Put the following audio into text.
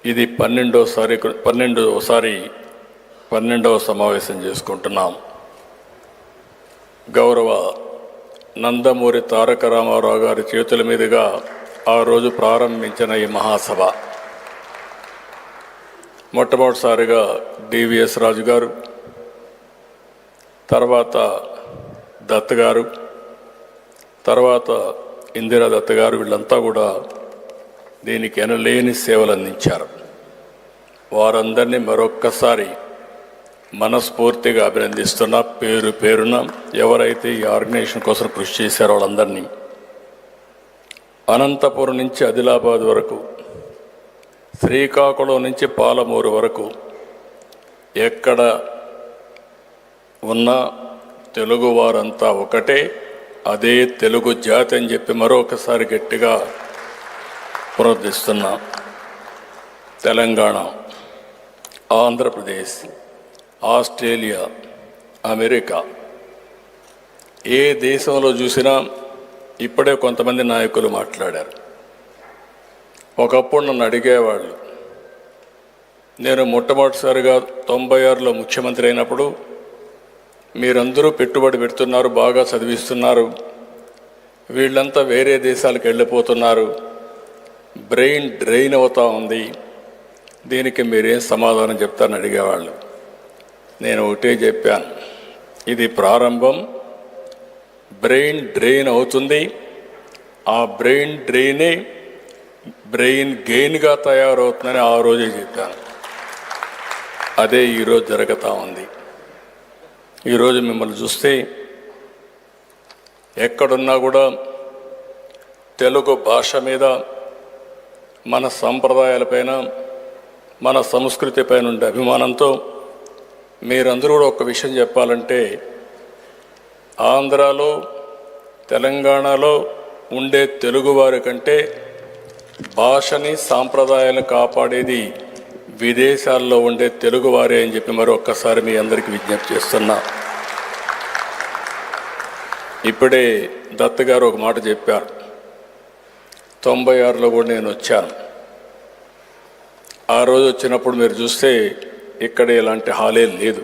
ఇది 12వ సమావేశం చేసుకుంటున్నాం. గౌరవ నందమూరి తారక రామారావు గారి చేతుల మీదుగా ఆ రోజు ప్రారంభించిన ఈ మహాసభ మొట్టమొదటిసారిగా డివిఎస్ రాజు గారు, తర్వాత దత్ గారు, తర్వాత ఇందిరా దత్ గారు, వీళ్ళంతా కూడా దీనికి ఎనలేని సేవలు అందించారు. వారందరినీ మరొక్కసారి మనస్ఫూర్తిగా అభినందిస్తున్నా. పేరు పేరున ఎవరైతే ఈ ఆర్గనైజేషన్ కోసం కృషి చేశారో వాళ్ళందరినీ, అనంతపురం నుంచి ఆదిలాబాద్ వరకు, శ్రీకాకుళం నుంచి పాలమూరు వరకు ఎక్కడ ఉన్న తెలుగు వారంతా ఒకటే, అదే తెలుగు జాతి అని చెప్పి మరొకసారి గట్టిగా పునరుద్ధరిస్తున్నా. తెలంగాణ, ఆంధ్రప్రదేశ్, ఆస్ట్రేలియా, అమెరికా, ఏ దేశంలో చూసినా ఇప్పుడే కొంతమంది నాయకులు మాట్లాడారు. ఒకప్పుడు నన్ను అడిగేవాళ్ళు, నేను మొట్టమొదటిసారిగా 96లో ముఖ్యమంత్రి అయినప్పుడు, మీరందరూ పెట్టుబడి పెడుతున్నారు, బాగా చదివిస్తున్నారు, వీళ్ళంతా వేరే దేశాలకు వెళ్ళిపోతున్నారు, బ్రెయిన్ డ్రైన్ అవుతూ ఉంది, దీనికి మీరేం సమాధానం చెప్తారని అడిగేవాళ్ళు. నేను ఒకటే చెప్పాను, ఇది ప్రారంభం, బ్రెయిన్ డ్రైన్ అవుతుంది, ఆ బ్రెయిన్ డ్రైనే బ్రెయిన్ గెయిన్గా తయారవుతుందని ఆ రోజే చెప్పాను. అదే ఈరోజు జరుగుతూ ఉంది. ఈరోజు మిమ్మల్ని చూస్తే ఎక్కడున్నా కూడా తెలుగు భాష మీద, మన సంప్రదాయాలపైన, మన సంస్కృతి పైన ఉండే అభిమానంతో మీరందరూ కూడా ఒక విషయం చెప్పాలంటే, ఆంధ్రాలో, తెలంగాణలో ఉండే తెలుగువారి కంటే భాషని, సాంప్రదాయాలను కాపాడేది విదేశాల్లో ఉండే తెలుగువారే అని చెప్పి మరొక్కసారి మీ అందరికీ విజ్ఞప్తి చేస్తున్నా. ఇప్పుడే దత్ గారు ఒక మాట చెప్పారు, 96లో కూడా నేను వచ్చాను. ఆ రోజు వచ్చినప్పుడు మీరు చూస్తే ఇక్కడ ఇలాంటి హాలే లేదు.